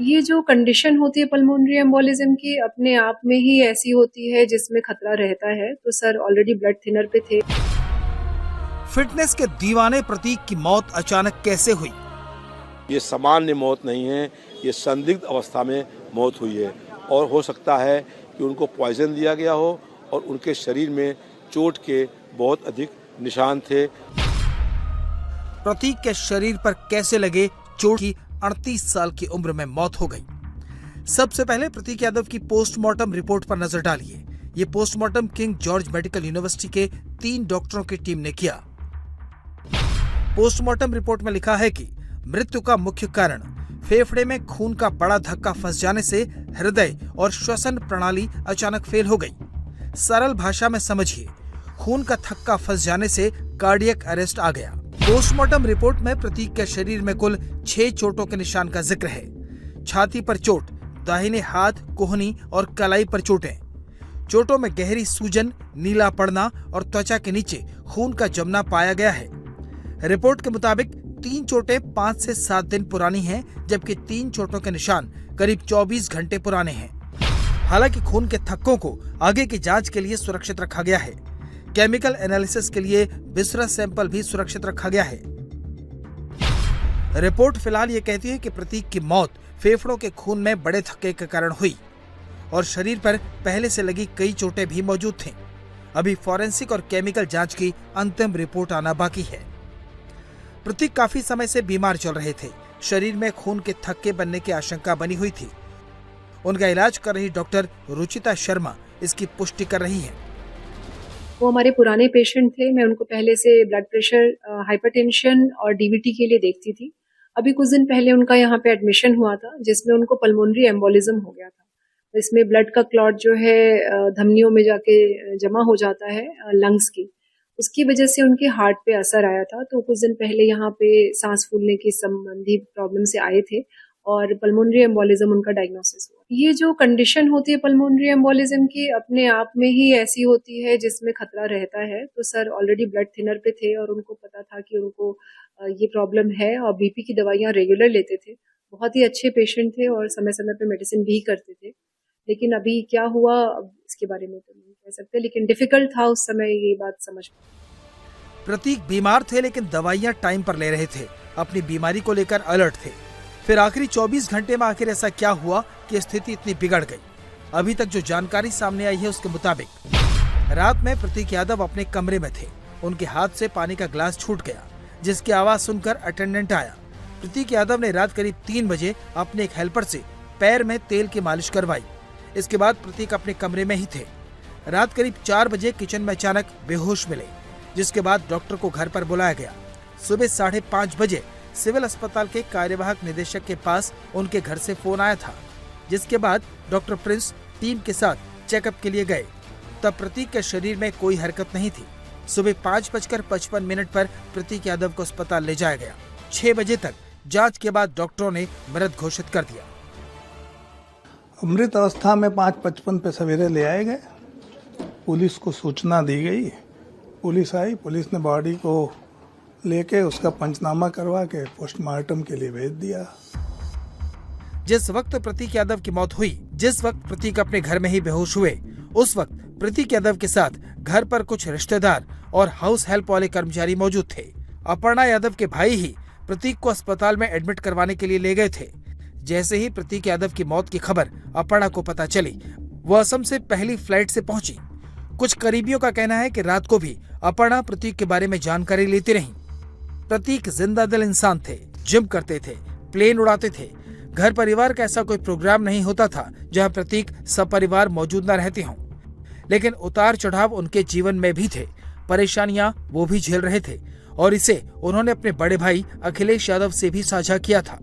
ये जो कंडीशन होती है पल्मोनरी एम्बोलिज्म की अपने आप में ही ऐसी होती है जिसमें खतरा रहता है। तो सर ऑलरेडी ब्लड थिनर पे थे। फिटनेस के दीवाने प्रतीक की मौत अचानक कैसे हुई? ये सामान्य मौत नहीं है, ये संदिग्ध अवस्था में मौत हुई है और हो सकता है कि उनको पॉइजन दिया गया हो और उनके शरीर में चोट के बहुत अधिक निशान थे। प्रतीक के शरीर पर कैसे लगे चोट की 38 साल की उम्र में मौत हो गई। सबसे पहले प्रतीक यादव की पोस्टमार्टम रिपोर्ट पर नजर डालिए। ये postmortem king George medical university के 3 डॉक्टरों की टीम ने किया। पोस्टमार्टम रिपोर्ट में लिखा है कि मृत्यु का मुख्य कारण फेफड़े में खून का बड़ा धक्का फंस जाने से हृदय और श्वसन प्रणाली अचानक फेल हो गई। सरल भाषा में समझिए, खून का थक्का फंस जाने से कार्डियक अरेस्ट आ गया। पोस्टमार्टम रिपोर्ट में प्रतीक के शरीर में कुल 6 चोटों के निशान का जिक्र है। छाती पर चोट, दाहिने हाथ, कोहनी और कलाई पर चोटें। चोटों में गहरी सूजन, नीला पड़ना और त्वचा के नीचे खून का जमना पाया गया है। रिपोर्ट के मुताबिक 3 चोटें 5 से 7 दिन पुरानी हैं, जबकि 3 चोटों के निशान करीब 24 घंटे पुराने हैं। हालांकि खून के थक्कों को आगे की जांच के लिए सुरक्षित रखा गया है। केमिकल एनालिसिस के लिए विसरस सैंपल भी सुरक्षित रखा गया है। रिपोर्ट फिलहाल ये कहती है कि प्रतीक की मौत फेफड़ों के खून में बड़े थक्के के कारण हुई और शरीर पर पहले से लगी कई चोटें भी मौजूद थीं। अभी फॉरेंसिक और केमिकल जांच की अंतिम रिपोर्ट आना बाकी है। प्रतीक काफी समय से बीमार चल रहे थे। शरीर में खून के थक्के बनने की आशंका बनी हुई थी। उनका इलाज कर रही डॉक्टर रुचिता शर्मा इसकी पुष्टि कर रही है। वो हमारे पुराने पेशेंट थे। मैं उनको पहले से ब्लड प्रेशर, हाइपरटेंशन और डीवीटी के लिए देखती थी। अभी कुछ दिन पहले उनका यहाँ पे एडमिशन हुआ था, जिसमें उनको पल्मोनरी एम्बोलिज्म हो गया था। इसमें ब्लड का क्लॉट जो है धमनियों में जाके जमा हो जाता है लंग्स की। उसकी वजह से उनके हार्ट पे असर आया था। तो कुछ दिन पहले यहाँ पे सांस फूलने की संबंधी प्रॉब्लम से आए थे और पल्मोनरी एम्बोलिज्म उनका डायग्नोसिस हुआ। ये जो कंडीशन होती है पल्मोनरी एम्बोलिज्म की अपने आप में ही ऐसी होती है जिसमें खतरा रहता है। तो सर ऑलरेडी ब्लड थिनर पे थे और उनको पता था कि उनको ये प्रॉब्लम है और बीपी की दवाइयाँ रेगुलर लेते थे। बहुत ही अच्छे पेशेंट थे और समय समय पे मेडिसिन भी करते थे। लेकिन अभी क्या हुआ इसके बारे में तो नहीं कह सकते, लेकिन डिफिकल्ट था उस समय ये बात समझ। प्रतीक बीमार थे लेकिन दवाइयां टाइम पर ले रहे थे। अपनी बीमारी को लेकर अलर्ट थे। फिर आखिरी 24 घंटे में आखिर ऐसा क्या हुआ कि स्थिति इतनी बिगड़ गई? अभी तक जो जानकारी सामने आई है उसके मुताबिक रात में प्रतीक यादव अपने कमरे में थे। उनके हाथ से पानी का ग्लास छूट गया, जिसकी आवाज सुनकर अटेंडेंट आया। प्रतीक यादव ने रात करीब 3 बजे अपने एक हेल्पर से पैर में तेल की मालिश करवाई। इसके बाद प्रतीक अपने कमरे में ही थे। रात करीब 4 बजे किचन में अचानक बेहोश मिले, जिसके बाद डॉक्टर को घर पर बुलाया गया। सुबह 5:30 बजे सिविल अस्पताल के कार्यवाहक निदेशक के पास उनके घर से फोन आया था, जिसके बाद डॉक्टर प्रिंस टीम के साथ चेकअप के लिए गए। तब प्रतीक के शरीर में कोई हरकत नहीं थी। सुबह 5:55 पर प्रतीक यादव को अस्पताल ले जाया गया। 6 बजे तक जांच के बाद डॉक्टरों ने मृत घोषित कर दिया। मृत अवस्था में 5:55 पे सवेरे ले आए गए। पुलिस को सूचना दी गई। पुलिस आई, पुलिस ने बॉडी को लेके उसका पंचनामा करवा के पोस्टमार्टम के लिए भेज दिया। जिस वक्त प्रतीक यादव की मौत हुई, जिस वक्त प्रतीक अपने घर में ही बेहोश हुए, उस वक्त प्रतीक यादव के साथ घर पर कुछ रिश्तेदार और हाउस हेल्प वाले कर्मचारी मौजूद थे। अपर्णा यादव के भाई ही प्रतीक को अस्पताल में एडमिट करवाने के लिए ले गए थे। जैसे ही प्रतीक यादव की मौत की खबर अपर्णा को पता चली, वह असम से पहली फ्लाइट से पहुंची। कुछ करीबियों का कहना है कि रात को भी अपर्णा प्रतीक के बारे में जानकारी लेती रही। प्रतीक जिंदा दिल इंसान थे, जिम करते थे, प्लेन उड़ाते थे। घर परिवार का ऐसा कोई प्रोग्राम नहीं होता था जहां प्रतीक सपरिवार मौजूद न रहते हों। लेकिन उतार चढ़ाव उनके जीवन में भी थे। परेशानियां वो भी झेल रहे थे और इसे उन्होंने अपने बड़े भाई अखिलेश यादव से भी साझा किया था।